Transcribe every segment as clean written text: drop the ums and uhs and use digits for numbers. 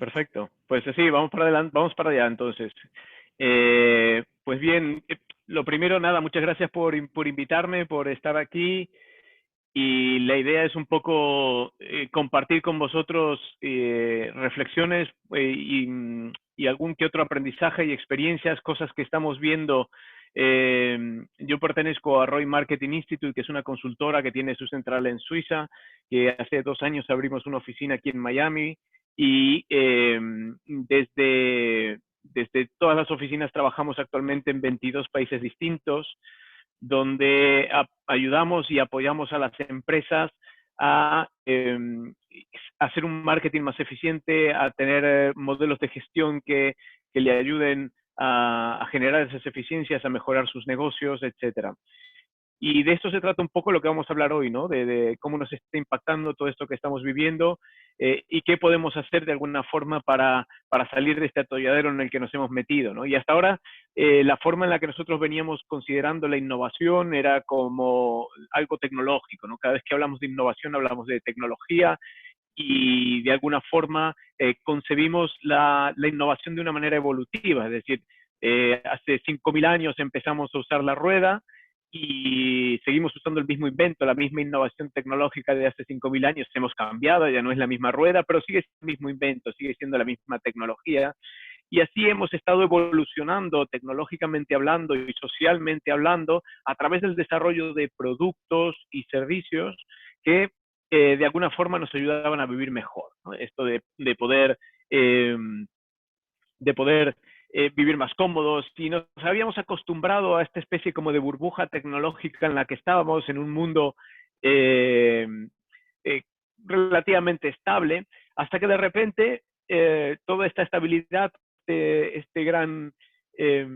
Perfecto. Pues sí, vamos para adelante, vamos para allá entonces. Pues bien, lo primero, nada, muchas gracias por invitarme, por estar aquí. Y la idea es un poco compartir con vosotros reflexiones y algún que otro aprendizaje y experiencias, cosas que estamos viendo. Yo pertenezco a Roy Marketing Institute, que es una consultora que tiene su central en Suiza, que hace 2 años abrimos una oficina aquí en Miami y desde todas las oficinas trabajamos actualmente en 22 países distintos, donde ayudamos y apoyamos a las empresas a hacer un marketing más eficiente, a tener modelos de gestión que le ayuden a generar esas eficiencias, a mejorar sus negocios, etcétera. Y de esto se trata un poco lo que vamos a hablar hoy, ¿no? De cómo nos está impactando todo esto que estamos viviendo y qué podemos hacer de alguna forma para salir de este atolladero en el que nos hemos metido, ¿no? Y hasta ahora, la forma en la que nosotros veníamos considerando la innovación era como algo tecnológico, ¿no? Cada vez que hablamos de innovación hablamos de tecnología y de alguna forma concebimos la innovación de una manera evolutiva, es decir, hace 5.000 años empezamos a usar la rueda y seguimos usando el mismo invento, la misma innovación tecnológica de hace 5.000 años. Hemos cambiado, ya no es la misma rueda, pero sigue siendo el mismo invento, sigue siendo la misma tecnología. Y así hemos estado evolucionando tecnológicamente hablando y socialmente hablando a través del desarrollo de productos y servicios que de alguna forma nos ayudaban a vivir mejor, ¿no? Esto eh, de poder vivir más cómodos y nos habíamos acostumbrado a esta especie como de burbuja tecnológica en la que estábamos en un mundo eh, eh, relativamente estable, hasta que de repente toda esta estabilidad, este gran eh,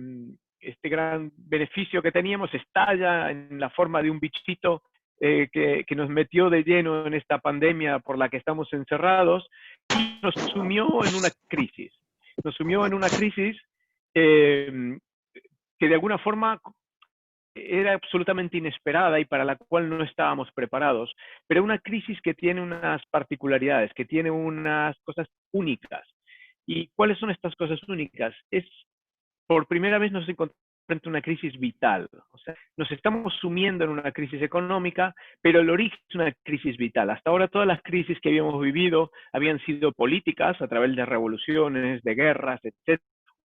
este gran beneficio que teníamos estalla en la forma de un bichito que nos metió de lleno en esta pandemia por la que estamos encerrados y nos sumió en una crisis. Nos sumió en una crisis eh, que de alguna forma era absolutamente inesperada y para la cual no estábamos preparados, pero una crisis que tiene unas particularidades, que tiene unas cosas únicas. ¿Y cuáles son estas cosas únicas? Es por primera vez nos encontramos frente a una crisis vital. O sea, nos estamos sumiendo en una crisis económica, pero el origen es una crisis vital. Hasta ahora todas las crisis que habíamos vivido habían sido políticas a través de revoluciones, de guerras, etcétera,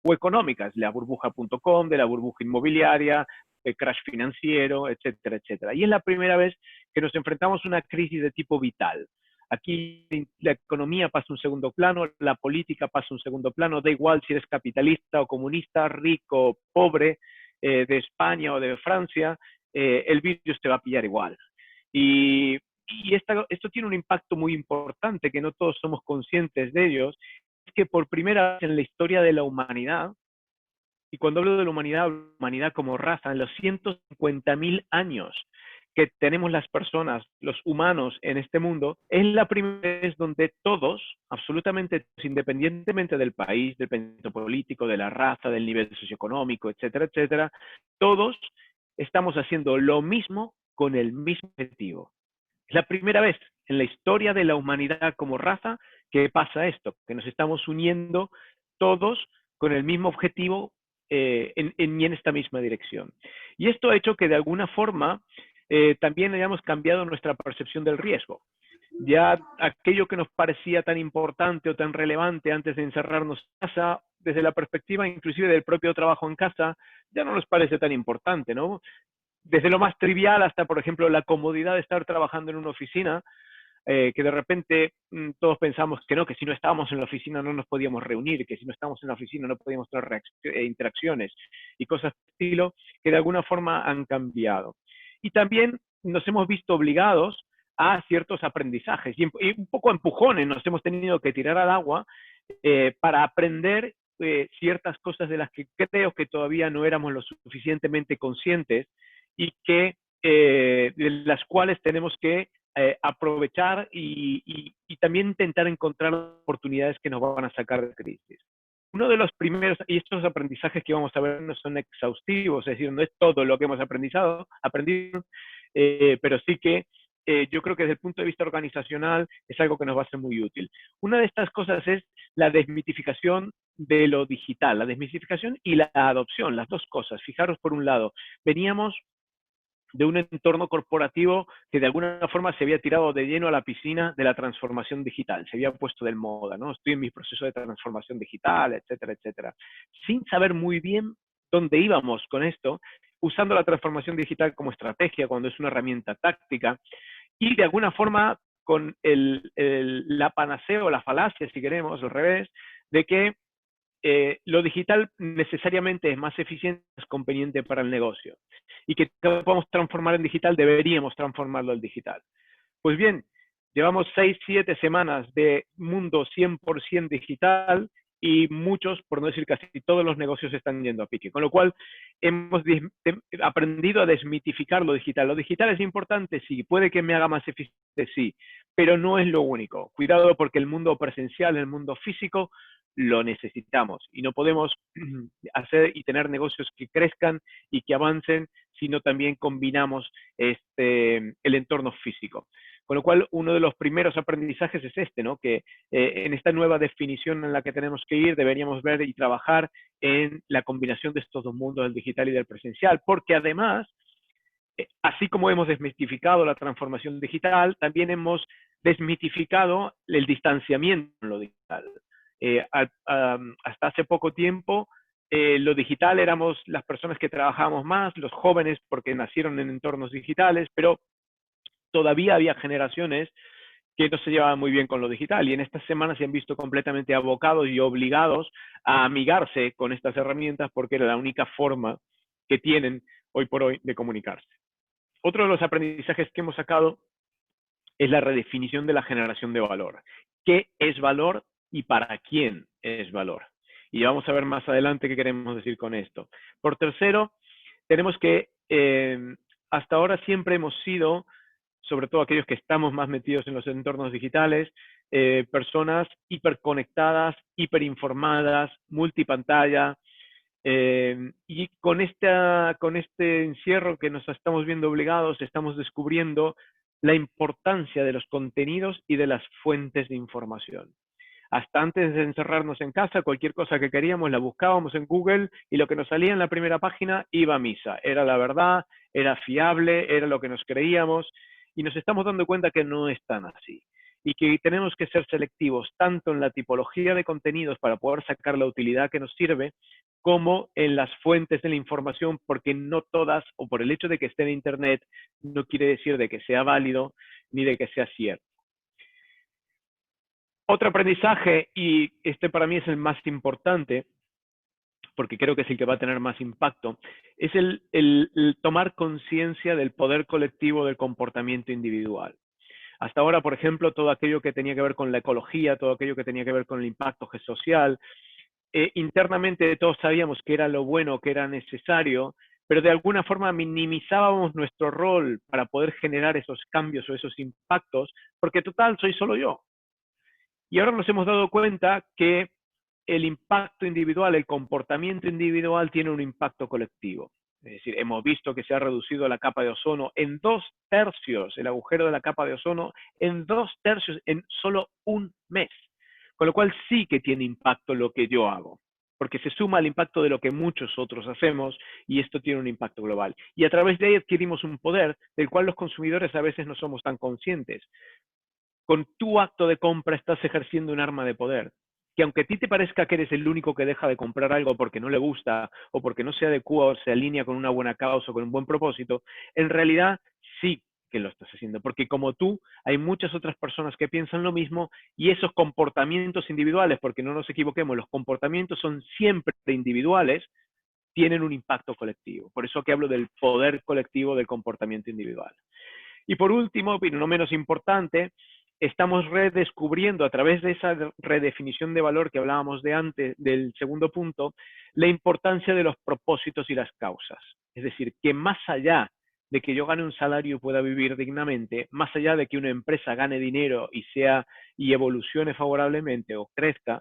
o económicas, la burbuja.com, de la burbuja inmobiliaria, el crash financiero, etcétera, etcétera. Y es la primera vez que nos enfrentamos a una crisis de tipo vital. Aquí la economía pasa a un segundo plano, la política pasa a un segundo plano, da igual si eres capitalista o comunista, rico o pobre, de España o de Francia, el virus te va a pillar igual. Esto tiene un impacto muy importante que no todos somos conscientes de ellos, es que por primera vez en la historia de la humanidad, y cuando hablo de la humanidad como raza, en los 150.000 años que tenemos las personas, los humanos en este mundo, es la primera vez donde todos, absolutamente todos, independientemente del país, del pensamiento político, de la raza, del nivel socioeconómico, etcétera, etcétera, todos estamos haciendo lo mismo con el mismo objetivo. Es la primera vez en la historia de la humanidad como raza que pasa esto, que nos estamos uniendo todos con el mismo objetivo en esta misma dirección. Y esto ha hecho que de alguna forma también hayamos cambiado nuestra percepción del riesgo. Ya aquello que nos parecía tan importante o tan relevante antes de encerrarnos en casa, desde la perspectiva inclusive del propio trabajo en casa, ya no nos parece tan importante, ¿no? Desde lo más trivial hasta, por ejemplo, la comodidad de estar trabajando en una oficina, que de repente todos pensamos que no, que si no estábamos en la oficina no nos podíamos reunir, que si no estábamos en la oficina no podíamos tener interacciones y cosas de estilo que de alguna forma han cambiado. Y también nos hemos visto obligados a ciertos aprendizajes y un poco a empujones nos hemos tenido que tirar al agua para aprender ciertas cosas de las que creo que todavía no éramos lo suficientemente conscientes y de las cuales tenemos que aprovechar y también intentar encontrar oportunidades que nos van a sacar de crisis. Uno de los primeros, y estos aprendizajes que vamos a ver no son exhaustivos, es decir, no es todo lo que hemos aprendido, pero sí que yo creo que desde el punto de vista organizacional es algo que nos va a ser muy útil. Una de estas cosas es la desmitificación de lo digital, la desmitificación y la adopción, las dos cosas. Fijaros, por un lado, veníamos de un entorno corporativo que de alguna forma se había tirado de lleno a la piscina de la transformación digital, se había puesto de moda, ¿no? Estoy en mi proceso de transformación digital, etcétera, etcétera, sin saber muy bien dónde íbamos con esto, usando la transformación digital como estrategia cuando es una herramienta táctica y de alguna forma con la panacea o la falacia, si queremos, al revés, de que lo digital necesariamente es más eficiente, es conveniente para el negocio. Y que podemos transformar en digital, deberíamos transformarlo en digital. Pues bien, llevamos 6, 7 semanas de mundo 100% digital y muchos, por no decir casi todos los negocios están yendo a pique. Con lo cual, hemos aprendido a desmitificar lo digital. Lo digital es importante, sí. Puede que me haga más eficiente, sí. Pero no es lo único. Cuidado porque el mundo presencial, el mundo físico, lo necesitamos. Y no podemos hacer y tener negocios que crezcan y que avancen si no también combinamos el entorno físico. Con lo cual, uno de los primeros aprendizajes es este, ¿no? Que en esta nueva definición en la que tenemos que ir, deberíamos ver y trabajar en la combinación de estos dos mundos, del digital y del presencial, porque además, así como hemos desmitificado la transformación digital, también hemos desmitificado el distanciamiento en lo digital. Hasta hace poco tiempo, lo digital éramos las personas que trabajábamos más, los jóvenes porque nacieron en entornos digitales, pero todavía había generaciones que no se llevaban muy bien con lo digital y en estas semanas se han visto completamente abocados y obligados a amigarse con estas herramientas porque era la única forma que tienen hoy por hoy de comunicarse. Otro de los aprendizajes que hemos sacado es la redefinición de la generación de valor. ¿Qué es valor y para quién es valor? Y vamos a ver más adelante qué queremos decir con esto. Por tercero, tenemos que hasta ahora siempre hemos sido, sobre todo aquellos que estamos más metidos en los entornos digitales, personas hiperconectadas, hiperinformadas, multipantalla, y con este encierro que nos estamos viendo obligados, estamos descubriendo la importancia de los contenidos y de las fuentes de información. Hasta antes de encerrarnos en casa, cualquier cosa que queríamos la buscábamos en Google y lo que nos salía en la primera página iba a misa. Era la verdad, era fiable, era lo que nos creíamos y nos estamos dando cuenta que no es tan así y que tenemos que ser selectivos tanto en la tipología de contenidos para poder sacar la utilidad que nos sirve, como en las fuentes de la información, porque no todas, o por el hecho de que esté en Internet, no quiere decir de que sea válido ni de que sea cierto. Otro aprendizaje, y este para mí es el más importante, porque creo que es el que va a tener más impacto, es el tomar conciencia del poder colectivo del comportamiento individual. Hasta ahora, por ejemplo, todo aquello que tenía que ver con la ecología, todo aquello que tenía que ver con el impacto social, internamente todos sabíamos que era lo bueno, que era necesario, pero de alguna forma minimizábamos nuestro rol para poder generar esos cambios o esos impactos, porque total, soy solo yo. Y ahora nos hemos dado cuenta que el impacto individual, el comportamiento individual tiene un impacto colectivo. Es decir, hemos visto que se ha reducido la capa de ozono en 2/3, el agujero de la capa de ozono en 2/3 en solo un mes. Con lo cual sí que tiene impacto lo que yo hago, porque se suma al impacto de lo que muchos otros hacemos y esto tiene un impacto global. Y a través de ahí adquirimos un poder del cual los consumidores a veces no somos tan conscientes. Con tu acto de compra estás ejerciendo un arma de poder, que aunque a ti te parezca que eres el único que deja de comprar algo porque no le gusta o porque no se adecua o se alinea con una buena causa o con un buen propósito, en realidad sí que lo estás haciendo, porque como tú hay muchas otras personas que piensan lo mismo y esos comportamientos individuales, porque no nos equivoquemos, los comportamientos son siempre individuales, tienen un impacto colectivo. Por eso que hablo del poder colectivo del comportamiento individual. Y por último, pero no menos importante, estamos redescubriendo a través de esa redefinición de valor que hablábamos de antes, del segundo punto, la importancia de los propósitos y las causas. Es decir, que más allá de que yo gane un salario y pueda vivir dignamente, más allá de que una empresa gane dinero y evolucione favorablemente o crezca,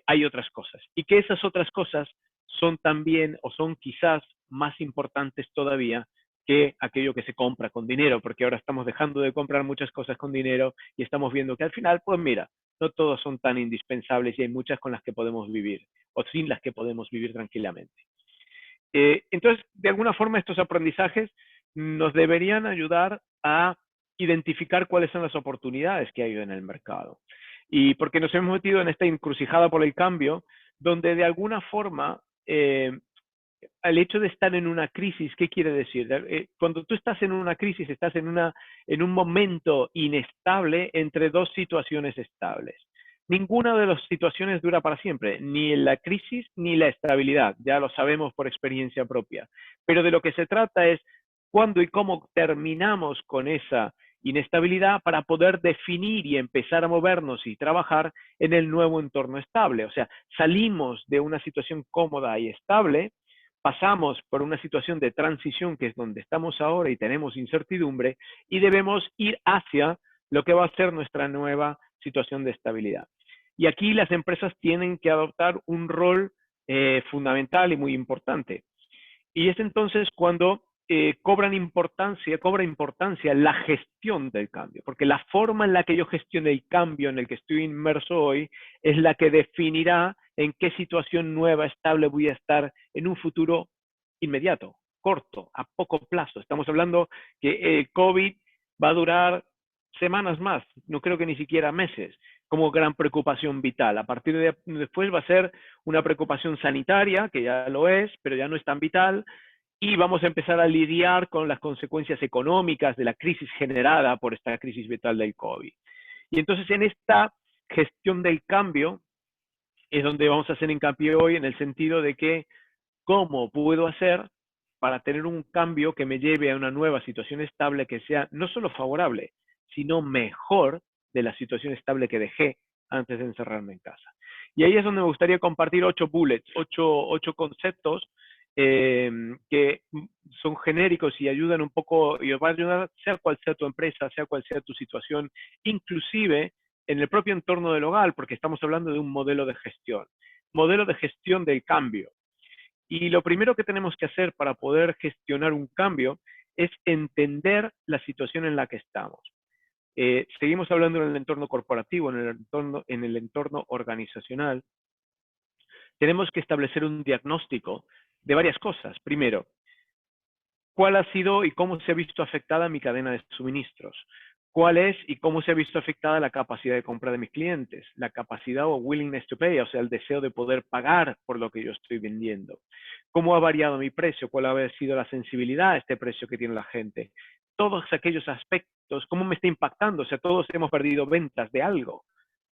hay otras cosas. Y que esas otras cosas son también o son quizás más importantes todavía que aquello que se compra con dinero, porque ahora estamos dejando de comprar muchas cosas con dinero y estamos viendo que al final, pues mira, no todos son tan indispensables y hay muchas con las que podemos vivir o sin las que podemos vivir tranquilamente. Entonces, de alguna forma, estos aprendizajes nos deberían ayudar a identificar cuáles son las oportunidades que hay en el mercado. Y porque nos hemos metido en esta encrucijada por el cambio, donde de alguna forma el hecho de estar en una crisis, ¿qué quiere decir? Cuando tú estás en una crisis, estás en un momento inestable entre dos situaciones estables. Ninguna de las situaciones dura para siempre, ni la crisis ni la estabilidad, ya lo sabemos por experiencia propia. Pero de lo que se trata es cuándo y cómo terminamos con esa inestabilidad para poder definir y empezar a movernos y trabajar en el nuevo entorno estable. O sea, salimos de una situación cómoda y estable, pasamos por una situación de transición que es donde estamos ahora y tenemos incertidumbre y debemos ir hacia lo que va a ser nuestra nueva situación de estabilidad. Y aquí las empresas tienen que adoptar un rol fundamental y muy importante. Y es entonces cuando cobra importancia la gestión del cambio, porque la forma en la que yo gestione el cambio en el que estoy inmerso hoy es la que definirá en qué situación nueva, estable voy a estar en un futuro inmediato, corto, a poco plazo. Estamos hablando que el COVID va a durar semanas más, no creo que ni siquiera meses, como gran preocupación vital. A partir de después va a ser una preocupación sanitaria, que ya lo es, pero ya no es tan vital, y vamos a empezar a lidiar con las consecuencias económicas de la crisis generada por esta crisis vital del COVID. Y entonces en esta gestión del cambio es donde vamos a hacer hincapié hoy en el sentido de que cómo puedo hacer para tener un cambio que me lleve a una nueva situación estable que sea no solo favorable, sino mejor de la situación estable que dejé antes de encerrarme en casa. Y ahí es donde me gustaría compartir 8 bullets, 8 conceptos que son genéricos y ayudan un poco, y os va a ayudar sea cual sea tu empresa, sea cual sea tu situación, inclusive en el propio entorno del hogar, porque estamos hablando de un modelo de gestión del cambio. Y lo primero que tenemos que hacer para poder gestionar un cambio es entender la situación en la que estamos. Seguimos hablando en el entorno corporativo, en el entorno organizacional. Tenemos que establecer un diagnóstico de varias cosas. Primero, ¿cuál ha sido y cómo se ha visto afectada mi cadena de suministros? ¿Cuál es y cómo se ha visto afectada la capacidad de compra de mis clientes? La capacidad o willingness to pay, o sea, el deseo de poder pagar por lo que yo estoy vendiendo. ¿Cómo ha variado mi precio? ¿Cuál ha sido la sensibilidad a este precio que tiene la gente? Todos aquellos aspectos, ¿cómo me está impactando? O sea, todos hemos perdido ventas de algo.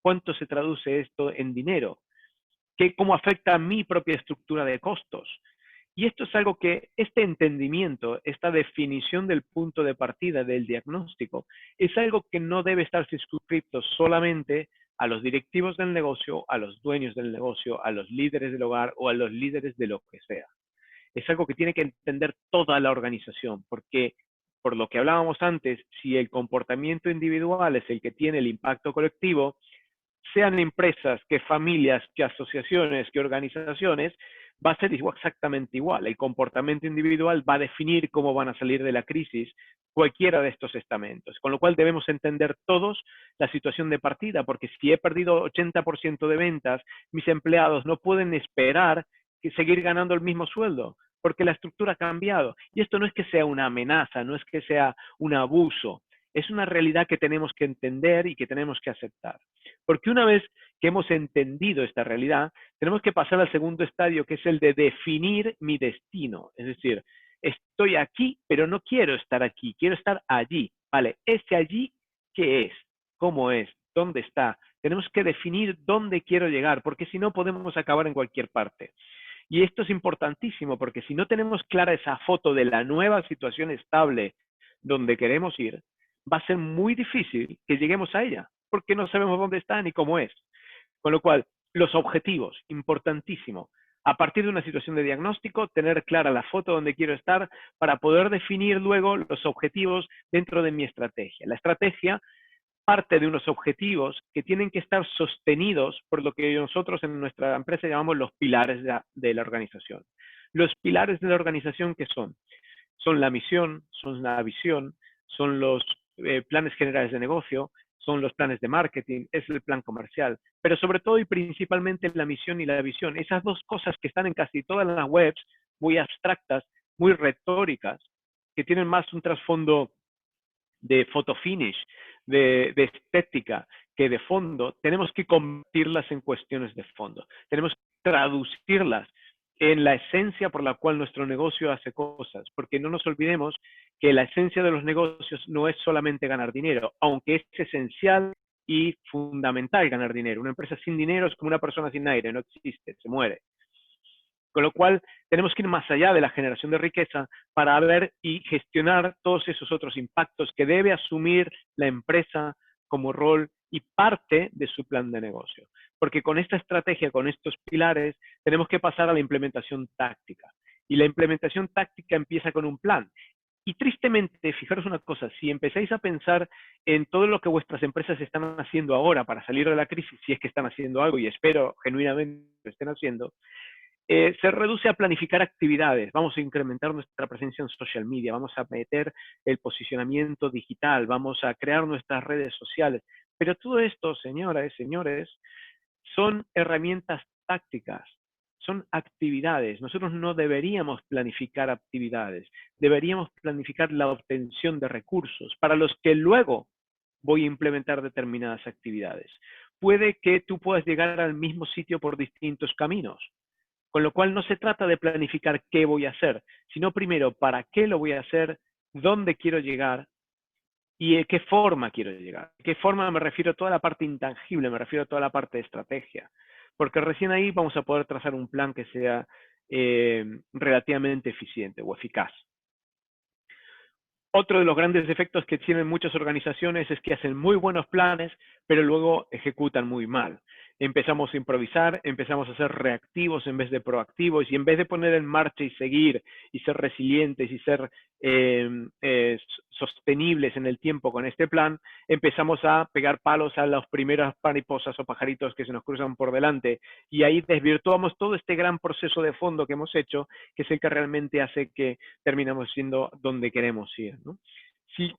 ¿Cuánto se traduce esto en dinero? ¿Cómo afecta a mi propia estructura de costos? Y esto es algo que este entendimiento, esta definición del punto de partida del diagnóstico, es algo que no debe estar circunscrito solamente a los directivos del negocio, a los dueños del negocio, a los líderes del hogar o a los líderes de lo que sea. Es algo que tiene que entender toda la organización, porque por lo que hablábamos antes, si el comportamiento individual es el que tiene el impacto colectivo, sean empresas, que familias, que asociaciones, que organizaciones, va a ser exactamente igual. El comportamiento individual va a definir cómo van a salir de la crisis cualquiera de estos estamentos. Con lo cual debemos entender todos la situación de partida, porque si he perdido 80% de ventas, mis empleados no pueden esperar que seguir ganando el mismo sueldo, porque la estructura ha cambiado. Y esto no es que sea una amenaza, no es que sea un abuso, es una realidad que tenemos que entender y que tenemos que aceptar. Porque una vez que hemos entendido esta realidad, tenemos que pasar al segundo estadio, que es el de definir mi destino. Es decir, estoy aquí, pero no quiero estar aquí, quiero estar allí. Vale, ese allí, ¿qué es? ¿Cómo es? ¿Dónde está? Tenemos que definir dónde quiero llegar, porque si no podemos acabar en cualquier parte. Y esto es importantísimo, porque si no tenemos clara esa foto de la nueva situación estable donde queremos ir, va a ser muy difícil que lleguemos a ella, porque no sabemos dónde está ni cómo es. Con lo cual, los objetivos, importantísimo. A partir de una situación de diagnóstico, tener clara la foto donde quiero estar para poder definir luego los objetivos dentro de mi estrategia. La estrategia parte de unos objetivos que tienen que estar sostenidos por lo que nosotros en nuestra empresa llamamos los pilares de la organización. Los pilares de la organización, ¿qué son? son la misión, son la visión, son los planes generales de negocio, son los planes de marketing, es el plan comercial, pero sobre todo y principalmente la misión y la visión. Esas dos cosas que están en casi todas las webs, muy abstractas, muy retóricas, que tienen más un trasfondo de photo finish, de estética que de fondo, tenemos que convertirlas en cuestiones de fondo. Tenemos que traducirlas en la esencia por la cual nuestro negocio hace cosas, porque no nos olvidemos que la esencia de los negocios no es solamente ganar dinero, aunque es esencial y fundamental ganar dinero. Una empresa sin dinero es como una persona sin aire, no existe, se muere. Con lo cual, tenemos que ir más allá de la generación de riqueza para ver y gestionar todos esos otros impactos que debe asumir la empresa como rol y parte de su plan de negocio. Porque con esta estrategia, con estos pilares, tenemos que pasar a la implementación táctica. Y la implementación táctica empieza con un plan. Y tristemente, fijaros una cosa, si empezáis a pensar en todo lo que vuestras empresas están haciendo ahora para salir de la crisis, si es que están haciendo algo, y espero genuinamente que estén haciendo, se reduce a planificar actividades. Vamos a incrementar nuestra presencia en social media, vamos a meter el posicionamiento digital, vamos a crear nuestras redes sociales. Pero todo esto, señoras y señores, son herramientas tácticas, son actividades. Nosotros no deberíamos planificar actividades, deberíamos planificar la obtención de recursos para los que luego voy a implementar determinadas actividades. Puede que tú puedas llegar al mismo sitio por distintos caminos. Con lo cual no se trata de planificar qué voy a hacer, sino primero para qué lo voy a hacer, dónde quiero llegar y de qué forma quiero llegar. ¿De qué forma? Me refiero a toda la parte intangible, me refiero a toda la parte de estrategia. Porque recién ahí vamos a poder trazar un plan que sea relativamente eficiente o eficaz. Otro de los grandes defectos que tienen muchas organizaciones es que hacen muy buenos planes, pero luego ejecutan muy mal. Empezamos a improvisar, empezamos a ser reactivos en vez de proactivos, y en vez de poner en marcha y seguir y ser resilientes y ser sostenibles en el tiempo con este plan, empezamos a pegar palos a las primeras mariposas o pajaritos que se nos cruzan por delante, y ahí desvirtuamos todo este gran proceso de fondo que hemos hecho, que es el que realmente hace que terminamos siendo donde queremos ir, ¿no? Si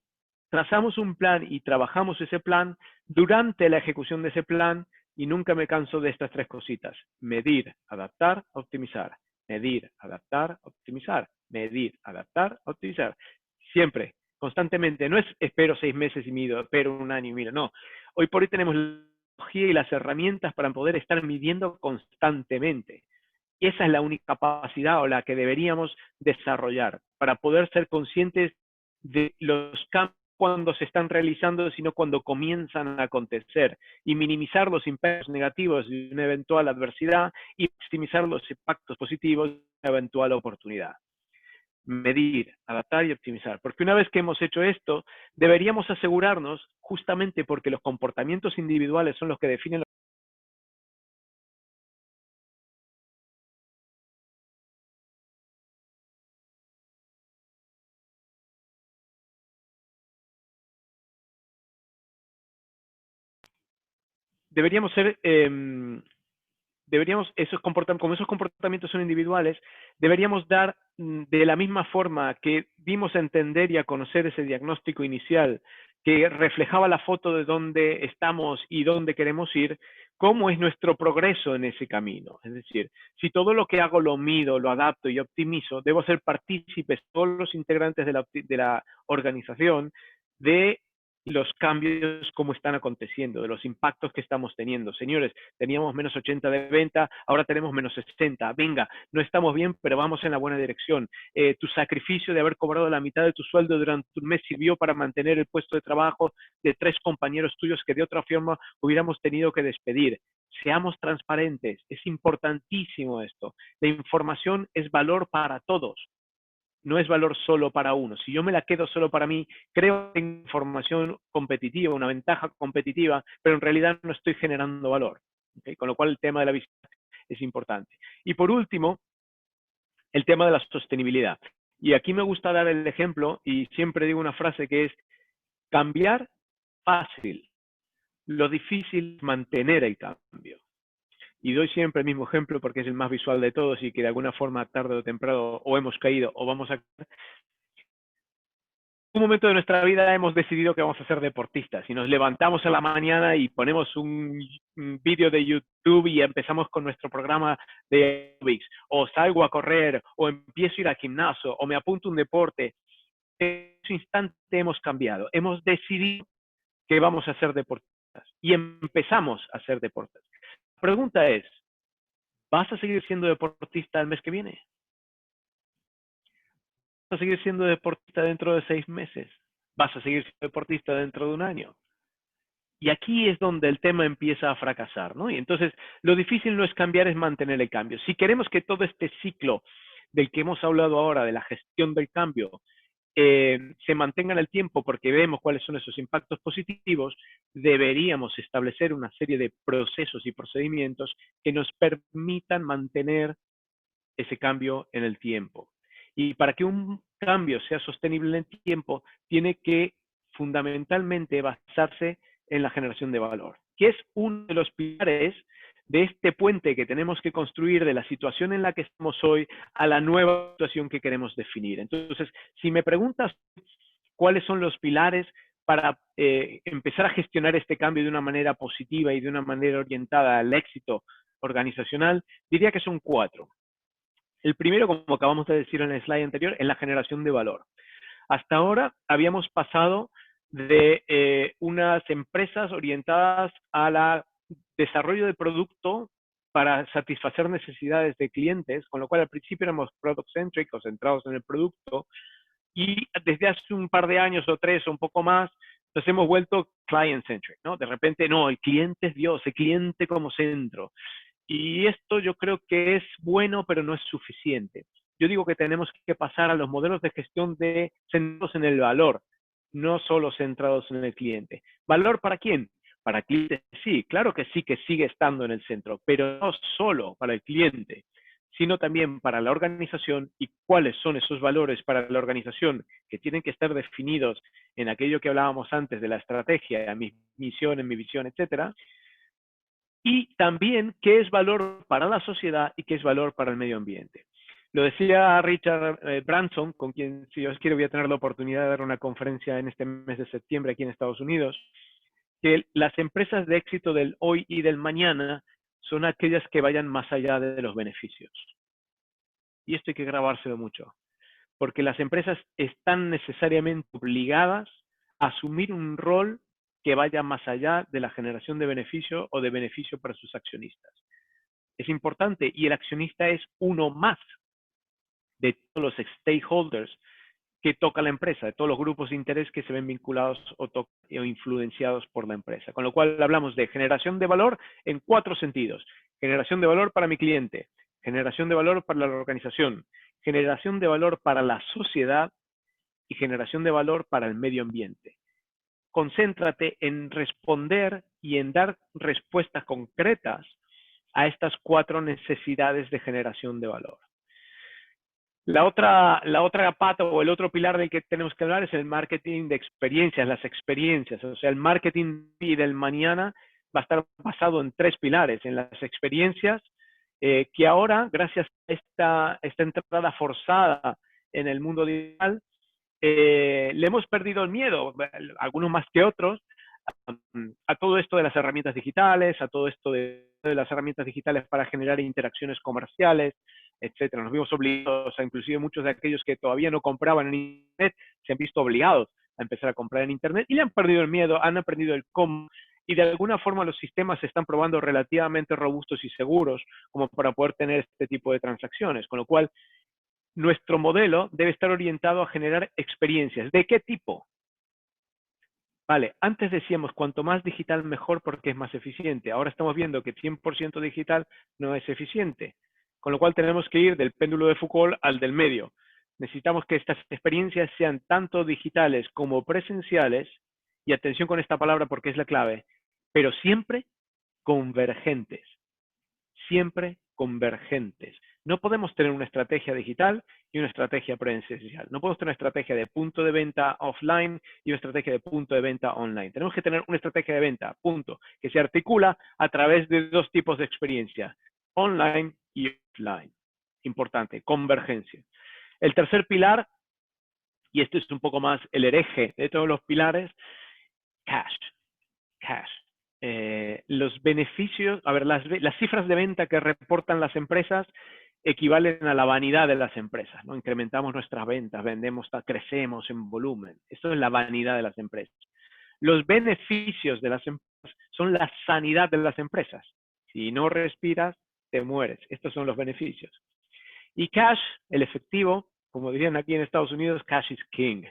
trazamos un plan y trabajamos ese plan, durante la ejecución de ese plan, y nunca me canso de estas tres cositas: medir, adaptar, optimizar. Medir, adaptar, optimizar. Medir, adaptar, optimizar. Siempre, constantemente. No es espero 6 meses y mido, espero un año y miro. No. Hoy por hoy tenemos la tecnología y las herramientas para poder estar midiendo constantemente. Esa es la única capacidad o la que deberíamos desarrollar para poder ser conscientes de los cambios cuando se están realizando, sino cuando comienzan a acontecer, y minimizar los impactos negativos de una eventual adversidad y maximizar los impactos positivos de una eventual oportunidad. Medir, adaptar y optimizar. Porque una vez que hemos hecho esto, deberíamos asegurarnos, justamente porque los comportamientos individuales son los que definen deberíamos ser deberíamos, como esos comportamientos son individuales, deberíamos dar de la misma forma que dimos a entender y a conocer ese diagnóstico inicial que reflejaba la foto de dónde estamos y dónde queremos ir, cómo es nuestro progreso en ese camino. Es decir, si todo lo que hago lo mido, lo adapto y optimizo, debo ser partícipes todos los integrantes de la organización de los cambios como están aconteciendo, de los impactos que estamos teniendo. Señores, teníamos menos 80 de venta, ahora tenemos menos 60. Venga, no estamos bien, pero vamos en la buena dirección. Tu sacrificio de haber cobrado la mitad de tu sueldo durante un mes sirvió para mantener el puesto de trabajo de 3 compañeros tuyos que de otra forma hubiéramos tenido que despedir. Seamos transparentes, es importantísimo esto. La información es valor para todos, no es valor solo para uno. Si yo me la quedo solo para mí, creo en información competitiva, una ventaja competitiva, pero en realidad no estoy generando valor. ¿Okay? Con lo cual el tema de la visibilidad es importante. Y por último, el tema de la sostenibilidad. Y aquí me gusta dar el ejemplo, y siempre digo una frase que es: cambiar fácil, lo difícil es mantener el cambio. Y doy siempre el mismo ejemplo porque es el más visual de todos y que de alguna forma tarde o temprano o hemos caído o vamos a caer. un momento de nuestra vida hemos decidido que vamos a ser deportistas y nos levantamos a la mañana y ponemos un vídeo de YouTube y empezamos con nuestro programa de aerobics, o salgo a correr, o empiezo a ir al gimnasio, o me apunto a un deporte. En ese instante hemos cambiado, hemos decidido que vamos a ser deportistas y empezamos a ser deportistas. La pregunta es, ¿vas a seguir siendo deportista el mes que viene? ¿Vas a seguir siendo deportista dentro de 6 meses? ¿Vas a seguir siendo deportista dentro de un año? Y aquí es donde el tema empieza a fracasar, ¿no? Y entonces lo difícil no es cambiar, es mantener el cambio. Si queremos que todo este ciclo del que hemos hablado ahora, de la gestión del cambio, se mantenga en el tiempo porque vemos cuáles son esos impactos positivos, deberíamos establecer una serie de procesos y procedimientos que nos permitan mantener ese cambio en el tiempo. Y para que un cambio sea sostenible en el tiempo, tiene que fundamentalmente basarse en la generación de valor, que es uno de los pilares de este puente que tenemos que construir de la situación en la que estamos hoy a la nueva situación que queremos definir. Entonces, si me preguntas cuáles son los pilares para empezar a gestionar este cambio de una manera positiva y de una manera orientada al éxito organizacional, diría que son 4. El primero, como acabamos de decir en el slide anterior, es la generación de valor. Hasta ahora habíamos pasado de unas empresas orientadas al desarrollo de producto para satisfacer necesidades de clientes, con lo cual al principio éramos product-centric o centrados en el producto, y desde hace un par de años o 3 o un poco más, nos hemos vuelto client-centric, ¿no? De repente, no, el cliente es Dios, el cliente como centro. Y esto yo creo que es bueno, pero no es suficiente. Yo digo que tenemos que pasar a los modelos de gestión de centrados en el valor, no solo centrados en el cliente. ¿Valor para quién? Para clientes, sí, claro que sí, que sigue estando en el centro, pero no solo para el cliente, sino también para la organización y cuáles son esos valores para la organización que tienen que estar definidos en aquello que hablábamos antes de la estrategia, mi misión, en mi visión, etcétera, y también qué es valor para la sociedad y qué es valor para el medio ambiente. Lo decía Richard Branson, con quien, si Dios quiere, voy a tener la oportunidad de dar una conferencia en este mes de septiembre aquí en Estados Unidos, que las empresas de éxito del hoy y del mañana son aquellas que vayan más allá de los beneficios. Y esto hay que grabárselo mucho, porque las empresas están necesariamente obligadas a asumir un rol que vaya más allá de la generación de beneficio o de beneficio para sus accionistas. Es importante y el accionista es uno más de todos los stakeholders que toca la empresa, de todos los grupos de interés que se ven vinculados o influenciados por la empresa. Con lo cual hablamos de generación de valor en 4 sentidos. Generación de valor para mi cliente, generación de valor para la organización, generación de valor para la sociedad y generación de valor para el medio ambiente. Concéntrate en responder y en dar respuestas concretas a estas 4 necesidades de generación de valor. La otra pata o el otro pilar del que tenemos que hablar es el marketing de experiencias, las experiencias. O sea, el marketing del mañana va a estar basado en 3 pilares, en las experiencias, que ahora, gracias a esta entrada forzada en el mundo digital, le hemos perdido el miedo, algunos más que otros, a todo esto de las herramientas digitales, a todo esto de las herramientas digitales para generar interacciones comerciales, etcétera. Nos vimos obligados, inclusive muchos de aquellos que todavía no compraban en Internet, se han visto obligados a empezar a comprar en Internet y le han perdido el miedo, han aprendido el cómo, y de alguna forma los sistemas se están probando relativamente robustos y seguros como para poder tener este tipo de transacciones, con lo cual nuestro modelo debe estar orientado a generar experiencias. ¿De qué tipo? Vale, antes decíamos cuanto más digital mejor porque es más eficiente. Ahora estamos viendo que 100% digital no es eficiente. Con lo cual tenemos que ir del péndulo de Foucault al del medio. Necesitamos que estas experiencias sean tanto digitales como presenciales, y atención con esta palabra porque es la clave, pero siempre convergentes. Siempre convergentes. No podemos tener una estrategia digital y una estrategia presencial. No podemos tener una estrategia de punto de venta offline y una estrategia de punto de venta online. Tenemos que tener una estrategia de venta, punto, que se articula a través de 2 tipos de experiencia, online y offline. Importante, convergencia. El tercer pilar y este es un poco más el hereje de todos los pilares, cash, cash. Los beneficios, a ver, las cifras de venta que reportan las empresas equivalen a la vanidad de las empresas, ¿no? Incrementamos nuestras ventas, vendemos, crecemos en volumen. Esto es la vanidad de las empresas. Los beneficios de las empresas son la sanidad de las empresas. Si no respiras, te mueres. Estos son los beneficios. Y cash, el efectivo, como dirían aquí en Estados Unidos, cash is king.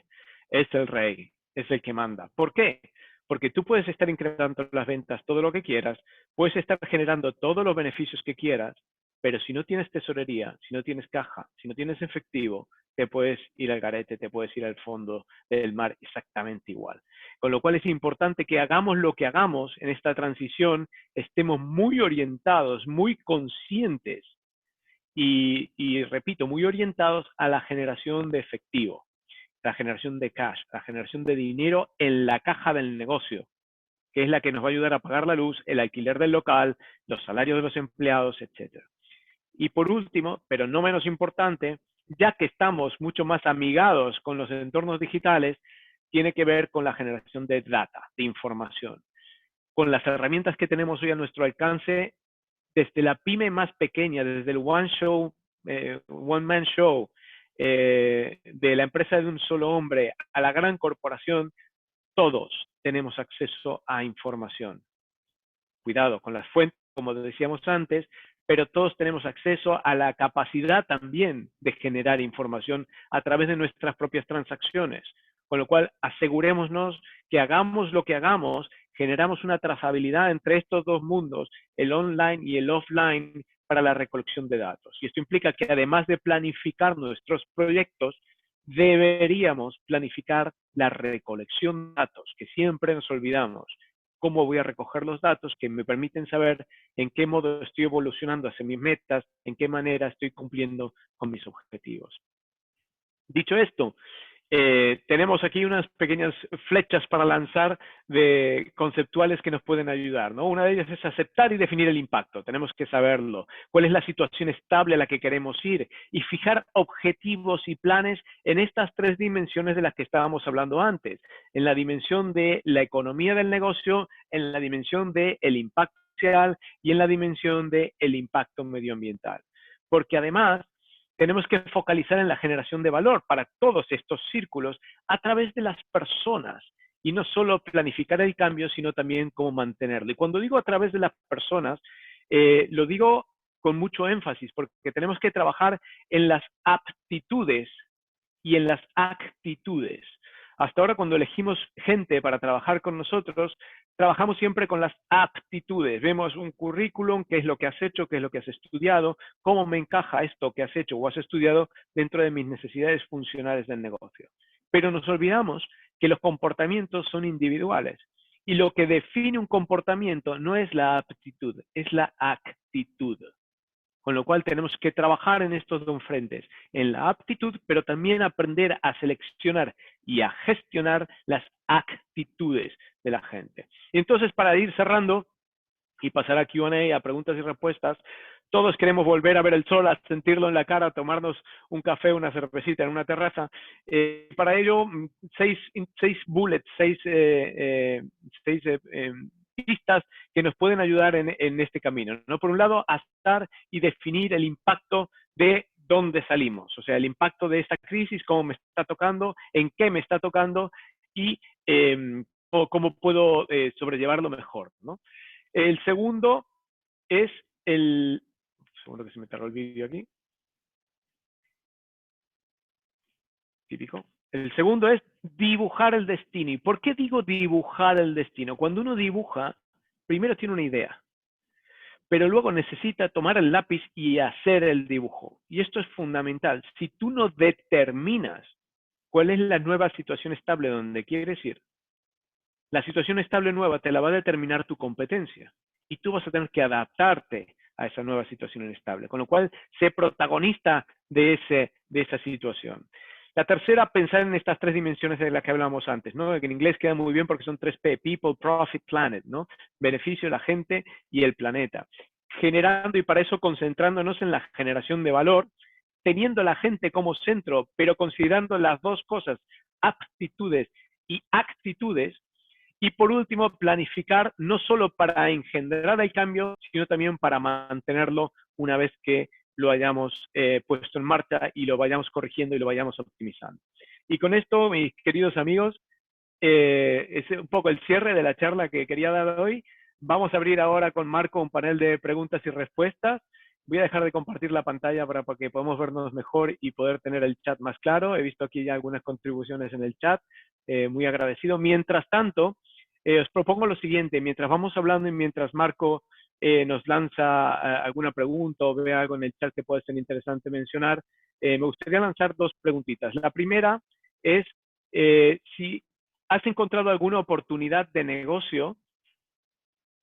Es el rey, es el que manda. ¿Por qué? Porque tú puedes estar incrementando las ventas todo lo que quieras, puedes estar generando todos los beneficios que quieras, pero si no tienes tesorería, si no tienes caja, si no tienes efectivo, te puedes ir al garete, te puedes ir al fondo del mar exactamente igual. Con lo cual es importante que hagamos lo que hagamos en esta transición, estemos muy orientados, muy conscientes y repito, muy orientados a la generación de efectivo, la generación de cash, la generación de dinero en la caja del negocio, que es la que nos va a ayudar a pagar la luz, el alquiler del local, los salarios de los empleados, etcétera. Y por último, pero no menos importante, ya que estamos mucho más amigados con los entornos digitales, tiene que ver con la generación de data, de información. Con las herramientas que tenemos hoy a nuestro alcance, desde la pyme más pequeña, desde el one man show, de la empresa de un solo hombre a la gran corporación, todos tenemos acceso a información. Cuidado con las fuentes, como decíamos antes, pero todos tenemos acceso a la capacidad también de generar información a través de nuestras propias transacciones. Con lo cual, asegurémonos que hagamos lo que hagamos, generamos una trazabilidad entre estos dos mundos, el online y el offline, para la recolección de datos. Y esto implica que además de planificar nuestros proyectos, deberíamos planificar la recolección de datos, que siempre nos olvidamos. Cómo voy a recoger los datos que me permiten saber en qué modo estoy evolucionando hacia mis metas, en qué manera estoy cumpliendo con mis objetivos. Dicho esto, tenemos aquí unas pequeñas flechas para lanzar de conceptuales que nos pueden ayudar, ¿no? Una de ellas es aceptar y definir el impacto. Tenemos que saberlo. ¿Cuál es la situación estable a la que queremos ir? Y fijar objetivos y planes en estas tres dimensiones de las que estábamos hablando antes. En la dimensión de la economía del negocio, en la dimensión del impacto social y en la dimensión del impacto medioambiental. Porque además, tenemos que focalizar en la generación de valor para todos estos círculos a través de las personas y no solo planificar el cambio, sino también cómo mantenerlo. Y cuando digo a través de las personas, lo digo con mucho énfasis porque tenemos que trabajar en las aptitudes y en las actitudes. Hasta ahora, cuando elegimos gente para trabajar con nosotros, trabajamos siempre con las aptitudes. Vemos un currículum, qué es lo que has hecho, qué es lo que has estudiado, cómo me encaja esto que has hecho o has estudiado dentro de mis necesidades funcionales del negocio. Pero nos olvidamos que los comportamientos son individuales. Y lo que define un comportamiento no es la aptitud, es la actitud. Con lo cual tenemos que trabajar en estos dos frentes, en la aptitud, pero también aprender a seleccionar y a gestionar las actitudes de la gente. Y entonces, para ir cerrando y pasar a Q&A, a preguntas y respuestas, todos queremos volver a ver el sol, a sentirlo en la cara, a tomarnos un café, una cervecita en una terraza. Para ello, seis bullets, seis pistas que nos pueden ayudar en este camino, ¿no? Por un lado, aceptar y definir el impacto de dónde salimos, o sea, el impacto de esta crisis, cómo me está tocando, en qué me está tocando y cómo puedo sobrellevarlo mejor, ¿no? El segundo es el... Seguro que se me trabó el vídeo aquí. Típico. El segundo es dibujar el destino. ¿Y por qué digo dibujar el destino? Cuando uno dibuja, primero tiene una idea, pero luego necesita tomar el lápiz y hacer el dibujo. Y esto es fundamental. Si tú no determinas cuál es la nueva situación estable donde quieres ir, la situación estable nueva te la va a determinar tu competencia. Y tú vas a tener que adaptarte a esa nueva situación inestable. Con lo cual, sé protagonista de esa situación. La tercera, pensar en estas tres dimensiones de las que hablamos antes, ¿no? Que en inglés queda muy bien porque son 3P, People, Profit, Planet, ¿no? Beneficio de la gente y el planeta. Generando, y para eso concentrándonos en la generación de valor, teniendo la gente como centro, pero considerando las dos cosas, aptitudes y actitudes. Y por último, planificar no solo para engendrar el cambio, sino también para mantenerlo una vez que lo hayamos puesto en marcha y lo vayamos corrigiendo y lo vayamos optimizando. Y con esto, mis queridos amigos, es un poco el cierre de la charla que quería dar hoy. Vamos a abrir ahora con Marco un panel de preguntas y respuestas. Voy a dejar de compartir la pantalla para que podamos vernos mejor y poder tener el chat más claro. He visto aquí ya algunas contribuciones en el chat. Muy agradecido. Mientras tanto, os propongo lo siguiente. Mientras vamos hablando y mientras Marco nos lanza alguna pregunta o ve algo en el chat que puede ser interesante mencionar, me gustaría lanzar dos preguntitas. La primera es si has encontrado alguna oportunidad de negocio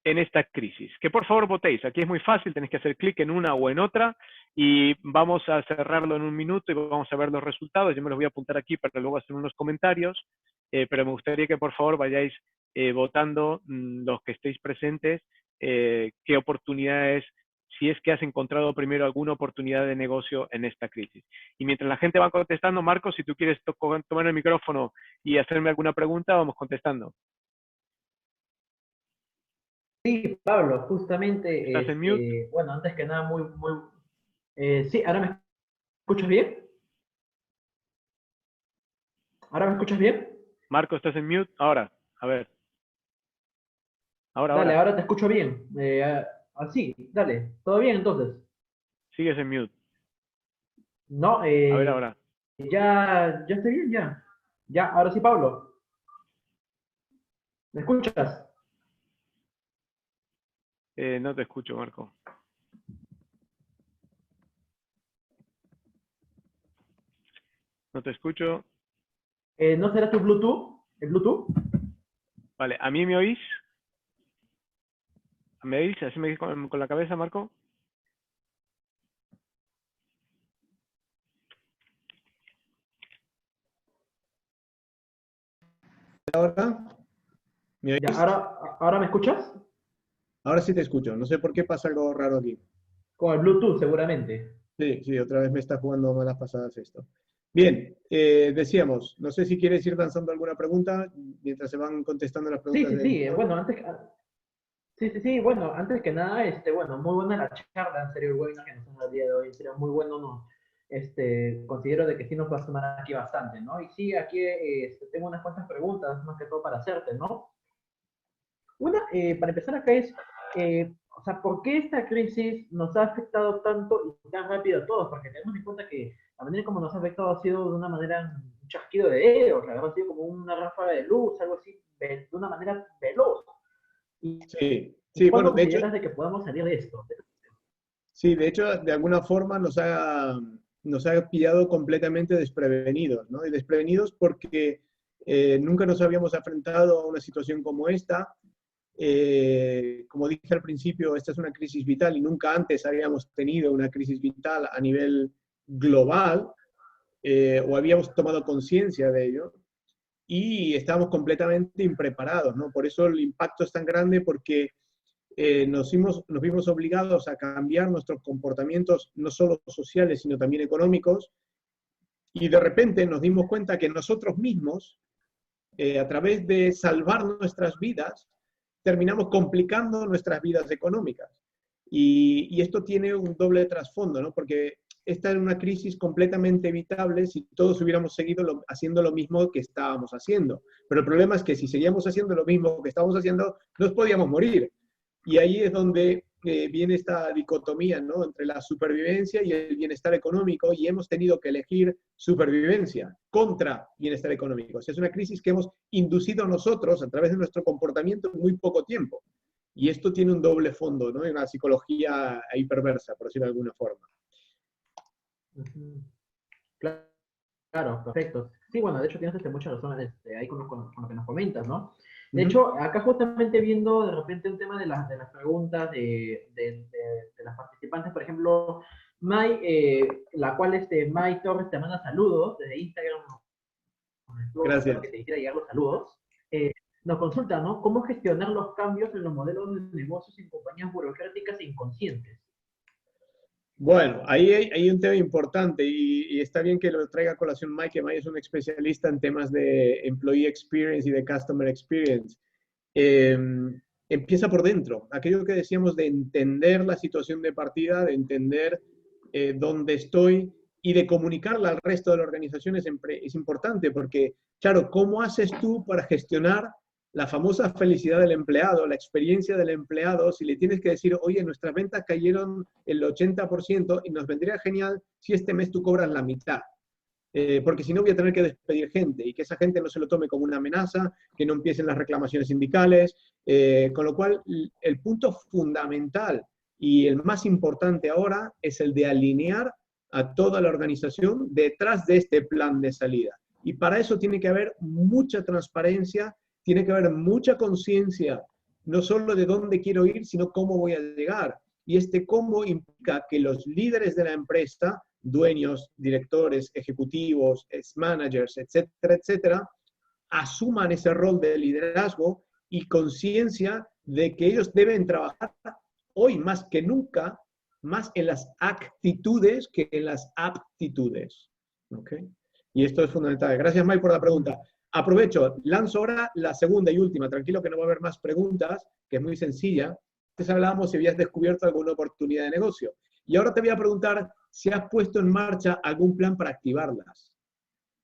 en esta crisis. Que por favor votéis. Aquí es muy fácil, tenéis que hacer clic en una o en otra y vamos a cerrarlo en un minuto y vamos a ver los resultados. Yo me los voy a apuntar aquí para luego hacer unos comentarios, pero me gustaría que por favor vayáis votando los que estéis presentes, qué oportunidades, si es que has encontrado primero alguna oportunidad de negocio en esta crisis. Y mientras la gente va contestando, Marcos, si tú quieres tomar el micrófono y hacerme alguna pregunta, vamos contestando. Sí, Pablo, justamente, ¿Estás en mute? bueno, antes que nada, sí, ¿ahora me escuchas bien? ¿Ahora me escuchas bien? Marcos, ¿estás en mute? Ahora, a ver. Dale, Ahora. ahora te escucho bien. Así, dale, ¿todo bien entonces? Sigues en mute. No, A ver ahora. ya estoy bien, ya. Ya, ahora sí, Pablo, ¿me escuchas? No te escucho, Marco. No te escucho. ¿No será tu Bluetooth? ¿El Bluetooth? Vale, ¿a mí me oís? ¿Me oís? ¿Así me oís con la cabeza, Marco? Ahora, ¿me Ya, oís? ¿ahora me escuchas? Ahora sí te escucho. No sé por qué pasa algo raro aquí. Con el Bluetooth, seguramente. Sí, sí, otra vez me está jugando malas pasadas esto. Bien, decíamos, no sé si quieres ir lanzando alguna pregunta mientras se van contestando las Sí, preguntas sí, del sí, pueblo. bueno, sí, sí, sí, bueno, antes que nada, bueno, muy buena la charla, en serio, el webinar que nos hacen el día de hoy, en serio, muy bueno, no, considero de que sí nos va a sumar aquí bastante, ¿no? Y sí, aquí tengo unas cuantas preguntas, más que todo para hacerte, ¿no? Una, para empezar acá o sea, ¿por qué esta crisis nos ha afectado tanto y tan rápido a todos? Porque tenemos en cuenta que la manera como nos ha afectado ha sido de una manera, un chasquido de dedos, la verdad ha sido como una ráfaga de luz, algo así, de una manera veloz. ¿Y Sí, sí, bueno, cuándo de hecho, consideras de que podamos salir de esto? sí, de hecho, de alguna forma nos ha pillado completamente desprevenidos, ¿no? Y desprevenidos porque nunca nos habíamos enfrentado a una situación como esta. Como dije al principio, esta es una crisis vital y nunca antes habíamos tenido una crisis vital a nivel global, o habíamos tomado conciencia de ello y estábamos completamente impreparados, ¿no? Por eso el impacto es tan grande porque nos vimos obligados a cambiar nuestros comportamientos, no solo sociales, sino también económicos, y de repente nos dimos cuenta que nosotros mismos, a través de salvar nuestras vidas, terminamos complicando nuestras vidas económicas. Y esto tiene un doble trasfondo, ¿no? Porque esta era una crisis completamente evitable si todos hubiéramos seguido haciendo lo mismo que estábamos haciendo. Pero el problema es que si seguíamos haciendo lo mismo que estábamos haciendo, nos podíamos morir. Y ahí es donde viene esta dicotomía, ¿no? Entre la supervivencia y el bienestar económico, y hemos tenido que elegir supervivencia contra bienestar económico. O sea, es una crisis que hemos inducido nosotros a través de nuestro comportamiento en muy poco tiempo. Y esto tiene un doble fondo, ¿no? Una psicología ahí perversa, por decirlo de alguna forma. Claro, claro, perfecto. Sí, bueno, de hecho tienes mucha razón ahí con lo que nos comentas, ¿no? De hecho, acá justamente viendo de repente el tema de las preguntas de las participantes, por ejemplo, May, la cual May Torres te manda saludos desde Instagram, nos estuvo comentando que Gracias. te hiciera llegar los saludos. Nos consulta, ¿no? ¿Cómo gestionar los cambios en los modelos de negocios en compañías burocráticas e inconscientes? Bueno, hay un tema importante y está bien que lo traiga a colación Mike, que Mike es un especialista en temas de employee experience y de customer experience. Eh, Empieza por dentro, aquello que decíamos de entender la situación de partida, de entender dónde estoy y de comunicarla al resto de la organización es importante porque, claro, ¿cómo haces tú para gestionar la famosa felicidad del empleado, la experiencia del empleado, si le tienes que decir, oye, nuestras ventas cayeron el 80% y nos vendría genial si este mes tú cobras la mitad? Porque si no voy a tener que despedir gente y que esa gente no se lo tome como una amenaza, que no empiecen las reclamaciones sindicales, con lo cual el punto fundamental y el más importante ahora es el de alinear a toda la organización detrás de este plan de salida. Y para eso tiene que haber mucha transparencia, tiene que haber mucha conciencia, no solo de dónde quiero ir, sino cómo voy a llegar. Y este cómo implica que los líderes de la empresa, dueños, directores, ejecutivos, managers, etcétera, etcétera, asuman ese rol de liderazgo y conciencia de que ellos deben trabajar hoy más que nunca, más en las actitudes que en las aptitudes. ¿Okay? Y esto es fundamental. Gracias, Mike, por la pregunta. Aprovecho, lanzo ahora la segunda y última. Tranquilo que no va a haber más preguntas, que es muy sencilla. Antes hablábamos si habías descubierto alguna oportunidad de negocio. Y ahora te voy a preguntar si has puesto en marcha algún plan para activarlas.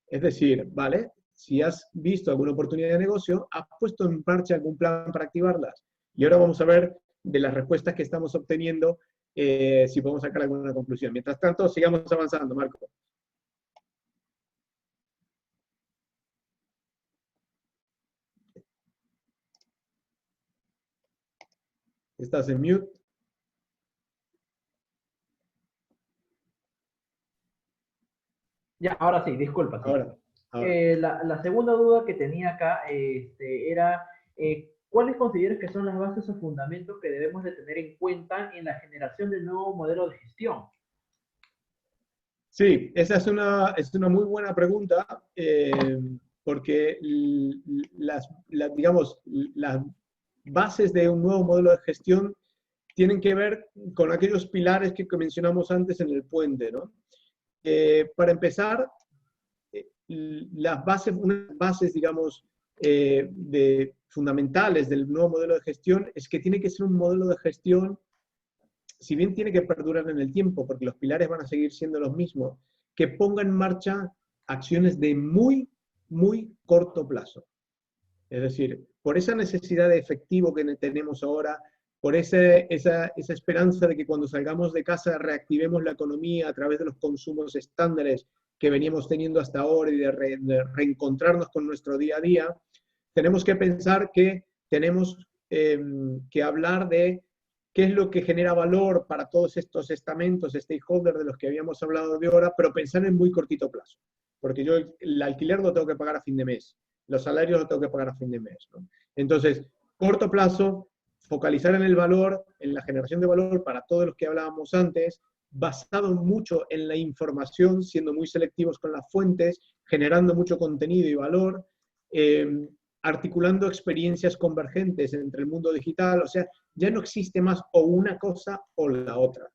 Es decir, ¿vale? Si has visto alguna oportunidad de negocio, ¿has puesto en marcha algún plan para activarlas? Y ahora vamos a ver de las respuestas que estamos obteniendo si podemos sacar alguna conclusión. Mientras tanto, sigamos avanzando, Marco. Estás en mute. Ya, ahora sí, disculpa. Sí. Ahora. La segunda duda que tenía acá era, ¿cuáles consideras que son las bases o fundamentos que debemos de tener en cuenta en la generación del nuevo modelo de gestión? Sí, esa es una muy buena pregunta, porque digamos, las bases de un nuevo modelo de gestión tienen que ver con aquellos pilares que mencionamos antes en el puente, ¿no? Para empezar, unas bases, digamos, fundamentales del nuevo modelo de gestión es que tiene que ser un modelo de gestión, si bien tiene que perdurar en el tiempo, porque los pilares van a seguir siendo los mismos, que ponga en marcha acciones de muy, muy corto plazo. Es decir, por esa necesidad de efectivo que tenemos ahora, por esa esperanza de que cuando salgamos de casa reactivemos la economía a través de los consumos estándares que veníamos teniendo hasta ahora y de reencontrarnos con nuestro día a día, tenemos que pensar que tenemos que hablar de qué es lo que genera valor para todos estos estamentos, stakeholders de los que habíamos hablado de ahora, pero pensar en muy cortito plazo. Porque yo el alquiler lo tengo que pagar a fin de mes, los salarios los tengo que pagar a fin de mes, ¿no? Entonces, corto plazo, focalizar en el valor, en la generación de valor para todos los que hablábamos antes, basado mucho en la información, siendo muy selectivos con las fuentes, generando mucho contenido y valor, articulando experiencias convergentes entre el mundo digital, o sea, ya no existe más o una cosa o la otra.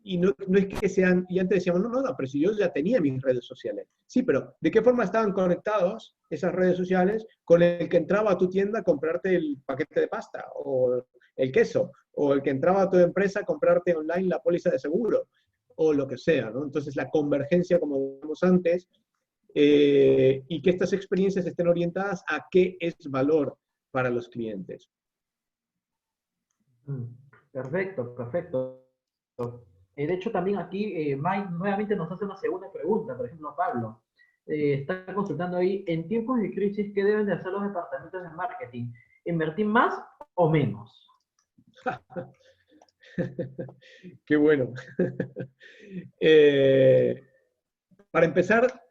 Y no es que sean, y antes decíamos, no, pero si yo ya tenía mis redes sociales. Sí, pero ¿de qué forma estaban conectados esas redes sociales con el que entraba a tu tienda a comprarte el paquete de pasta o el queso? O el que entraba a tu empresa a comprarte online la póliza de seguro o lo que sea, ¿no? Entonces la convergencia, como decíamos antes, y que estas experiencias estén orientadas a qué es valor para los clientes. Perfecto, perfecto. De hecho, también aquí Mike nuevamente nos hace una segunda pregunta. Por ejemplo, Pablo está consultando ahí, en tiempos de crisis, ¿qué deben de hacer los departamentos de marketing? ¿Invertir más o menos? Qué bueno. Para empezar,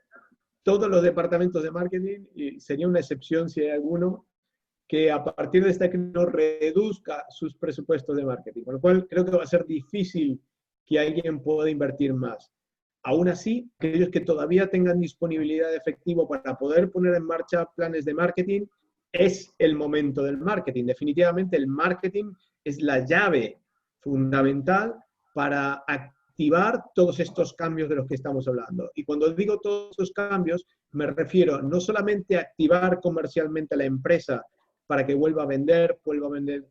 todos los departamentos de marketing, y sería una excepción si hay alguno, que a partir de esta crisis no reduzca sus presupuestos de marketing, con lo cual creo que va a ser difícil que alguien pueda invertir más. Aún así, aquellos que todavía tengan disponibilidad de efectivo para poder poner en marcha planes de marketing, es el momento del marketing. Definitivamente el marketing es la llave fundamental para activar todos estos cambios de los que estamos hablando. Y cuando digo todos estos cambios, me refiero no solamente a activar comercialmente a la empresa para que vuelva a vender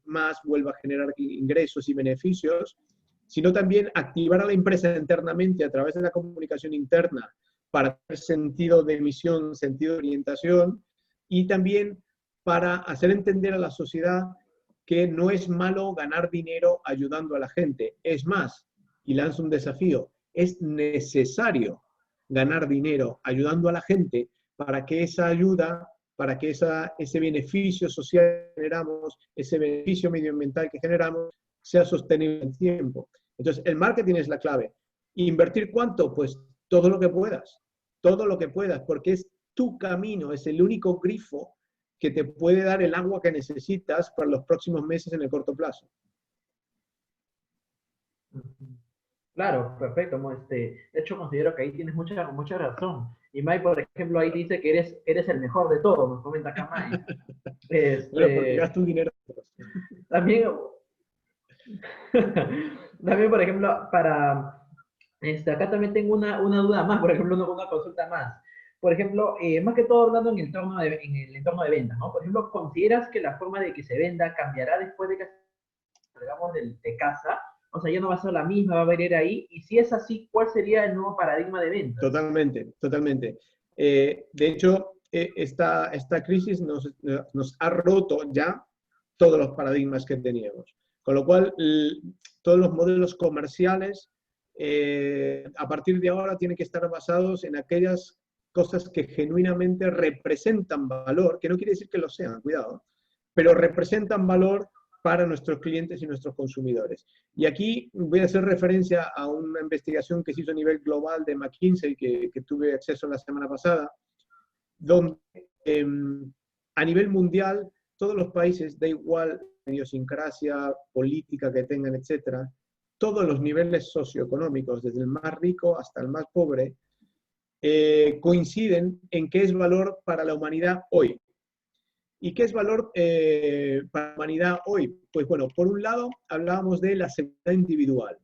más, vuelva a generar ingresos y beneficios, sino también activar a la empresa internamente a través de la comunicación interna para tener sentido de misión, sentido de orientación, y también para hacer entender a la sociedad que no es malo ganar dinero ayudando a la gente. Es más, y lanzo un desafío, es necesario ganar dinero ayudando a la gente para que esa ayuda, para que ese beneficio social que generamos, ese beneficio medioambiental que generamos, sea sostenible en tiempo. Entonces, el marketing es la clave. ¿Invertir cuánto? Pues todo lo que puedas, porque es tu camino, es el único grifo que te puede dar el agua que necesitas para los próximos meses en el corto plazo. Claro, perfecto. De hecho, considero que ahí tienes mucha razón. Y Mai, por ejemplo, ahí dice que eres el mejor de todos, nos comenta acá Mai. Bueno, porque gasto un dinero. También, también, por ejemplo, acá también tengo una duda más, por ejemplo, una consulta más. Por ejemplo, más que todo hablando en el entorno de ventas, ¿no? Por ejemplo, ¿consideras que la forma de que se venda cambiará después de que salgamos de casa? O sea, ya no va a ser la misma, va a haber ahí. Y si es así, ¿cuál sería el nuevo paradigma de ventas? Totalmente. De hecho, esta crisis nos ha roto ya todos los paradigmas que teníamos. Con lo cual, todos los modelos comerciales, a partir de ahora, tienen que estar basados en aquellas cosas que genuinamente representan valor, que no quiere decir que lo sean, cuidado, pero representan valor para nuestros clientes y nuestros consumidores. Y aquí voy a hacer referencia a una investigación que se hizo a nivel global de McKinsey, que tuve acceso la semana pasada, donde a nivel mundial, todos los países, da igual la idiosincrasia política que tengan, etcétera, todos los niveles socioeconómicos, desde el más rico hasta el más pobre, coinciden en qué es valor para la humanidad hoy. ¿Y qué es valor para la humanidad hoy? Pues bueno, por un lado hablábamos de la seguridad individual.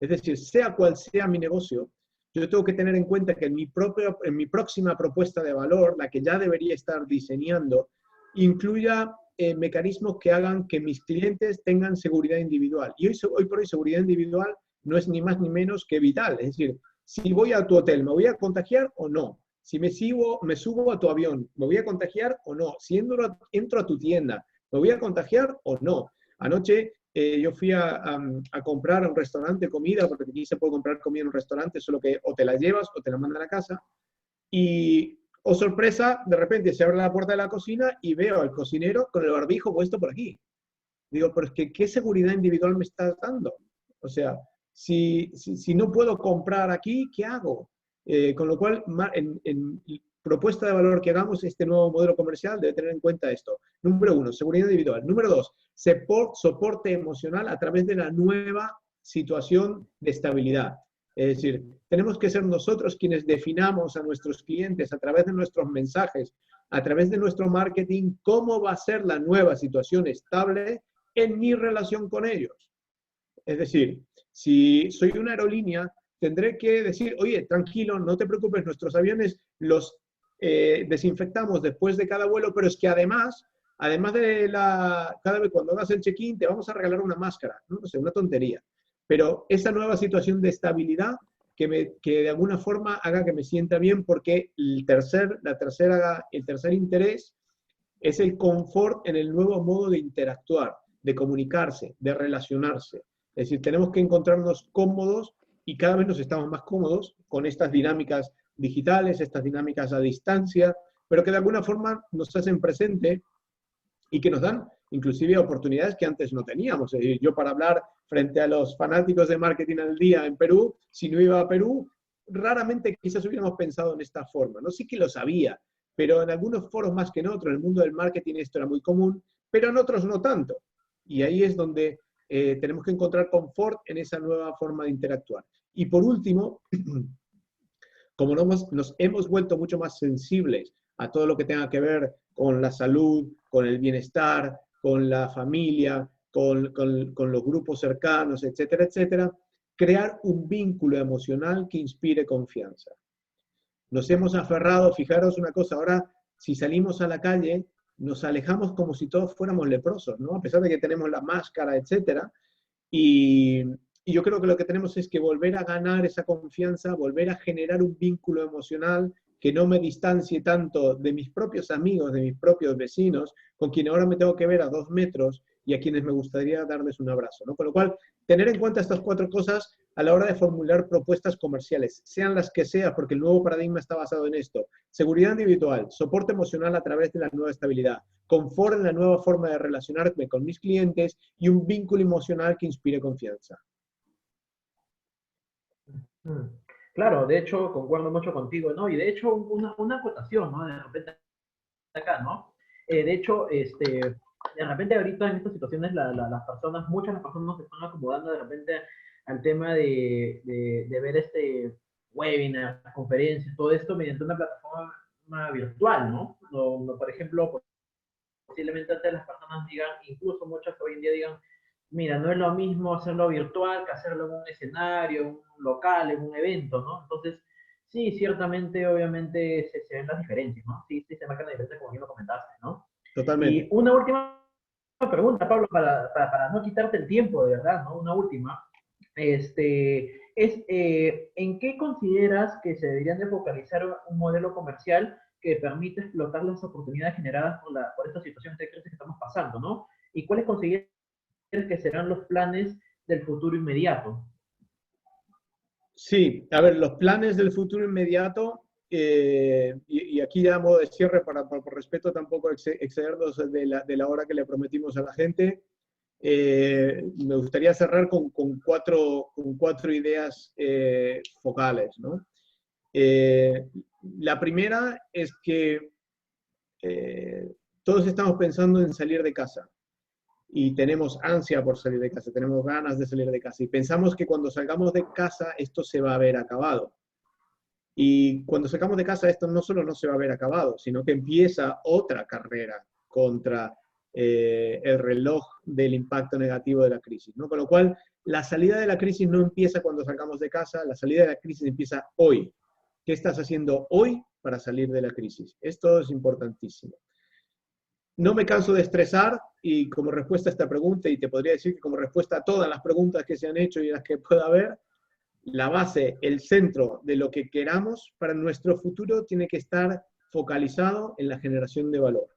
Es decir, sea cual sea mi negocio, yo tengo que tener en cuenta que en mi próxima propuesta de valor, la que ya debería estar diseñando, incluya mecanismos que hagan que mis clientes tengan seguridad individual. Y hoy por hoy seguridad individual no es ni más ni menos que vital. Es decir, si voy a tu hotel, ¿me voy a contagiar o no? Si me subo a tu avión, ¿me voy a contagiar o no? Si entro a tu tienda, ¿me voy a contagiar o no? Anoche yo fui a comprar a un restaurante comida, porque aquí se puede comprar comida en un restaurante, solo que o te la llevas o te la mandan a casa. Y, oh sorpresa, de repente se abre la puerta de la cocina y veo al cocinero con el barbijo puesto por aquí. Digo, pero es que ¿qué seguridad individual me estás dando? O sea, si no puedo comprar aquí, ¿qué hago? Con lo cual, en propuesta de valor que hagamos, este nuevo modelo comercial debe tener en cuenta esto. Número 1, seguridad individual. Número 2, soporte emocional a través de la nueva situación de estabilidad. Es decir, tenemos que ser nosotros quienes definamos a nuestros clientes a través de nuestros mensajes, a través de nuestro marketing, cómo va a ser la nueva situación estable en mi relación con ellos. Es decir, si soy una aerolínea, tendré que decir, oye, tranquilo, no te preocupes, nuestros aviones los desinfectamos después de cada vuelo, pero es que además de cada vez cuando hagas el check-in, te vamos a regalar una máscara, ¿no? O sea, una tontería. Pero esa nueva situación de estabilidad que de alguna forma haga que me sienta bien, porque el tercer interés es el confort en el nuevo modo de interactuar, de comunicarse, de relacionarse. Es decir, tenemos que encontrarnos cómodos y cada vez nos estamos más cómodos con estas dinámicas digitales, estas dinámicas a distancia, pero que de alguna forma nos hacen presente y que nos dan inclusive oportunidades que antes no teníamos. Es decir, yo para hablar frente a los fanáticos de marketing al día en Perú, si no iba a Perú, raramente quizás hubiéramos pensado en esta forma. No sí que lo sabía, pero en algunos foros más que en otros, en el mundo del marketing esto era muy común, pero en otros no tanto. Y ahí es donde tenemos que encontrar confort en esa nueva forma de interactuar. Y por último, como nos hemos vuelto mucho más sensibles a todo lo que tenga que ver con la salud, con el bienestar, con la familia, con los grupos cercanos, etcétera, etcétera, crear un vínculo emocional que inspire confianza. Nos hemos aferrado, fijaros una cosa, ahora si salimos a la calle, nos alejamos como si todos fuéramos leprosos, ¿no? A pesar de que tenemos la máscara, etcétera. Y yo creo que lo que tenemos es que volver a ganar esa confianza, volver a generar un vínculo emocional que no me distancie tanto de mis propios amigos, de mis propios vecinos, con quienes ahora me tengo que ver a 2 metros y a quienes me gustaría darles un abrazo, ¿no? Con lo cual, tener en cuenta estas 4 cosas a la hora de formular propuestas comerciales, sean las que sean, porque el nuevo paradigma está basado en esto. Seguridad individual, soporte emocional a través de la nueva estabilidad, confort en la nueva forma de relacionarme con mis clientes y un vínculo emocional que inspire confianza. Claro, de hecho, concuerdo mucho contigo, ¿no? Y de hecho, una acotación, ¿no? De repente acá, ¿no? De hecho, de repente ahorita en estas situaciones las personas, muchas de las personas se están acomodando de repente al tema de ver webinar, conferencias, todo esto mediante una plataforma virtual, ¿no? Por ejemplo, posiblemente antes las personas digan, incluso muchas hoy en día digan, mira, no es lo mismo hacerlo virtual que hacerlo en un escenario, en un local, en un evento, ¿no? Entonces, sí, ciertamente, obviamente, se ven las diferencias, ¿no? Sí, sí, se marcan las diferencias como bien lo comentaste, ¿no? Totalmente. Y una última pregunta, Pablo, para no quitarte el tiempo, de verdad, ¿no? Una última. ¿En qué consideras que se deberían de focalizar un modelo comercial que permite explotar las oportunidades generadas por esta situación de crisis que estamos pasando, ¿no? ¿Y cuáles consideras que serán los planes del futuro inmediato? Sí, a ver, los planes del futuro inmediato, y aquí ya a modo de cierre, por respeto tampoco excedernos de la hora que le prometimos a la gente, me gustaría cerrar con 4 ideas focales, ¿no? La primera es que todos estamos pensando en salir de casa y tenemos ansia por salir de casa, tenemos ganas de salir de casa y pensamos que cuando salgamos de casa esto se va a ver acabado. Y cuando sacamos de casa esto no solo no se va a ver acabado, sino que empieza otra carrera contra el reloj del impacto negativo de la crisis, ¿no? Con lo cual, la salida de la crisis no empieza cuando salgamos de casa, la salida de la crisis empieza hoy. ¿Qué estás haciendo hoy para salir de la crisis? Esto es importantísimo. No me canso de estresar y como respuesta a esta pregunta, y te podría decir que como respuesta a todas las preguntas que se han hecho y las que pueda haber, la base, el centro de lo que queramos para nuestro futuro tiene que estar focalizado en la generación de valor.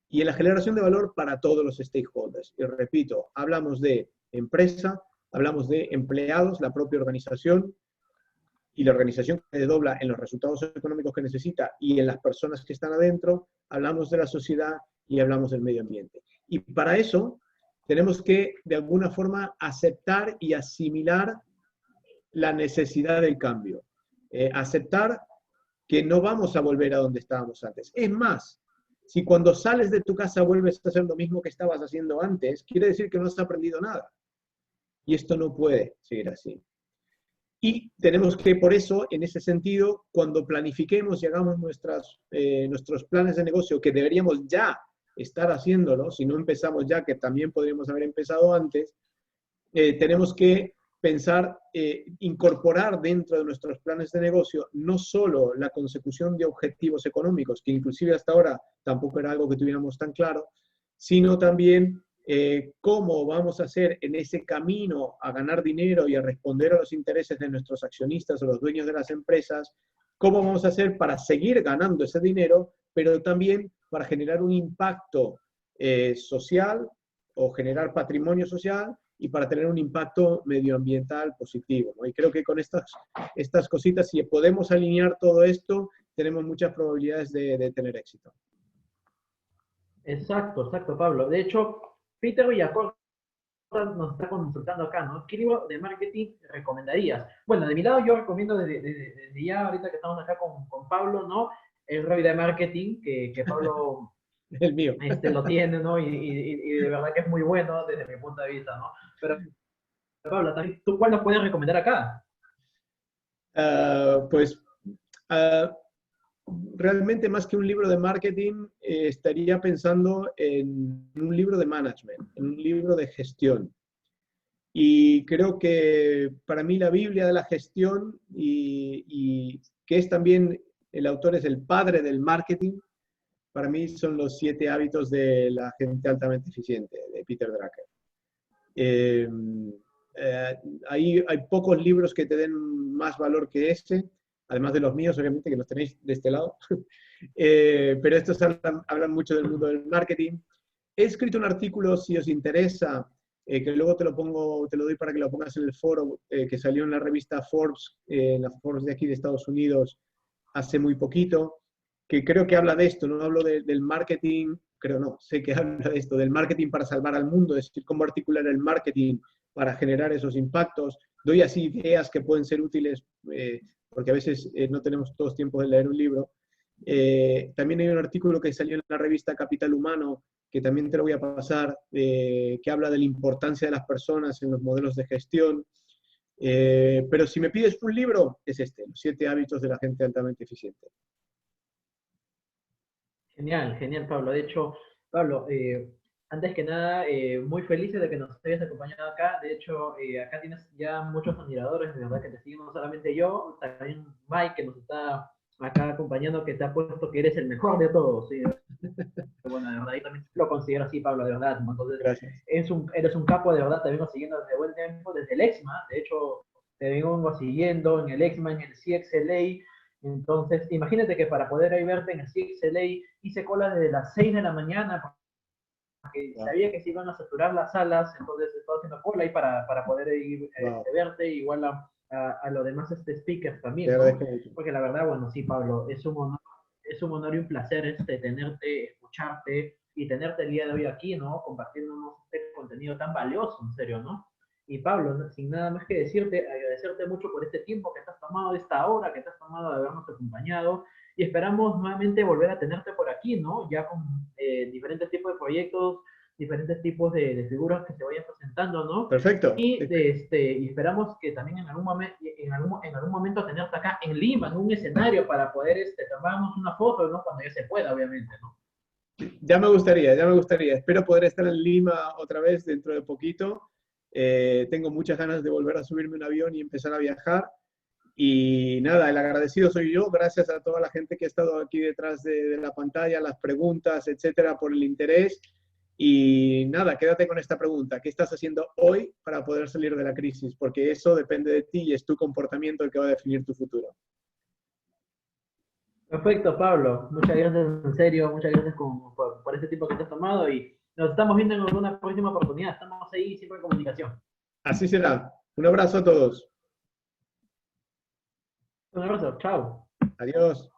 Y en la generación de valor para todos los stakeholders. Y repito, hablamos de empresa, hablamos de empleados, la propia organización, y la organización que desdobla en los resultados económicos que necesita y en las personas que están adentro, hablamos de la sociedad y hablamos del medio ambiente. Y para eso tenemos que, de alguna forma, aceptar y asimilar la necesidad del cambio. Aceptar que no vamos a volver a donde estábamos antes. Es más, si cuando sales de tu casa vuelves a hacer lo mismo que estabas haciendo antes, quiere decir que no has aprendido nada. Y esto no puede seguir así. Y tenemos que, por eso, en ese sentido, cuando planifiquemos y hagamos nuestros planes de negocio, que deberíamos ya estar haciéndolo, si no empezamos ya, que también podríamos haber empezado antes, tenemos que pensar, incorporar dentro de nuestros planes de negocio no solo la consecución de objetivos económicos, que inclusive hasta ahora tampoco era algo que tuviéramos tan claro, sino también cómo vamos a hacer en ese camino a ganar dinero y a responder a los intereses de nuestros accionistas o los dueños de las empresas, cómo vamos a hacer para seguir ganando ese dinero, pero también para generar un impacto social o generar patrimonio social y para tener un impacto medioambiental positivo, ¿no? Y creo que con estas cositas, si podemos alinear todo esto, tenemos muchas probabilidades de tener éxito. Exacto, exacto, Pablo. De hecho, Peter Villacorta nos está consultando acá, ¿no? ¿Qué libro de marketing recomendarías? Bueno, de mi lado yo recomiendo desde ya, ahorita que estamos acá con Pablo, ¿no? El Roy de Marketing, que Pablo El mío. lo tiene, ¿no? Y de verdad que es muy bueno desde mi punto de vista, ¿no? Pero Pablo, ¿tú cuál nos puedes recomendar acá? Realmente más que un libro de marketing, estaría pensando en un libro de management, en un libro de gestión. Y creo que para mí la Biblia de la gestión y que es también, el autor es el padre del marketing, para mí son los 7 hábitos de la gente altamente eficiente, de Peter Drucker. Eh, eh, hay pocos libros que te den más valor que este, además de los míos, obviamente, que los tenéis de este lado. Pero estos hablan mucho del mundo del marketing. He escrito un artículo, si os interesa, que luego te lo doy para que lo pongas en el foro, que salió en la revista Forbes, en la Forbes de aquí de Estados Unidos, hace muy poquito, que creo que habla de esto, no hablo del marketing, creo no, sé que habla de esto, del marketing para salvar al mundo, es decir, cómo articular el marketing para generar esos impactos. Doy así ideas que pueden ser útiles, porque a veces no tenemos todos tiempo de leer un libro. También hay un artículo que salió en la revista Capital Humano, que también te lo voy a pasar, que habla de la importancia de las personas en los modelos de gestión. Pero si me pides un libro, es este, Los 7 hábitos de la gente altamente eficiente. Genial, genial, Pablo. De hecho, Pablo, antes que nada, muy felices de que nos hayas acompañado acá. De hecho, acá tienes ya muchos admiradores, de verdad que te siguen, no solamente yo, también Mike, que nos está acá acompañando, que te ha puesto que eres el mejor de todos. ¿Sí? Bueno, de verdad, yo también lo considero así, Pablo, de verdad. Entonces, Gracias. eres un capo, de verdad, te vengo siguiendo desde buen tiempo, desde el EXMA. De hecho, te vengo siguiendo en el EXMA, en el CXLA. Entonces, imagínate que para poder ahí verte en el CXLA hice cola desde las 6 de la mañana porque Wow. sabía que se iban a saturar las salas, entonces estaba haciendo cola ahí para poder ir, Wow. verte, igual a los demás speakers Te también, ¿no? agradezco mucho. Porque la verdad, bueno, sí, Pablo, es un honor y un placer tenerte, escucharte y tenerte el día de hoy aquí, ¿no? Compartiéndonos este contenido tan valioso, en serio, ¿no? Y Pablo, sin nada más que decirte, agradecerte mucho por este tiempo que te has tomado, esta hora que te has tomado de habernos acompañado, y esperamos nuevamente volver a tenerte por aquí, ¿no? Ya con diferentes tipos de proyectos, diferentes tipos de figuras que se vayan presentando, ¿no? Perfecto. Y esperamos que también en algún momento tenerte acá en Lima, en un escenario para poder tomarnos una foto, ¿no? Cuando ya se pueda, obviamente, ¿no? Ya me gustaría, ya me gustaría. Espero poder estar en Lima otra vez dentro de poquito. Tengo muchas ganas de volver a subirme un avión y empezar a viajar. Y nada, el agradecido soy yo. Gracias a toda la gente que ha estado aquí detrás de la pantalla, las preguntas, etcétera, por el interés. Y nada, quédate con esta pregunta. ¿Qué estás haciendo hoy para poder salir de la crisis? Porque eso depende de ti y es tu comportamiento el que va a definir tu futuro. Perfecto, Pablo. Muchas gracias, en serio. Muchas gracias por este tiempo que te has tomado y nos estamos viendo en alguna próxima oportunidad. Estamos ahí siempre en comunicación. Así será. Un abrazo a todos. Un abrazo. Chao. Adiós.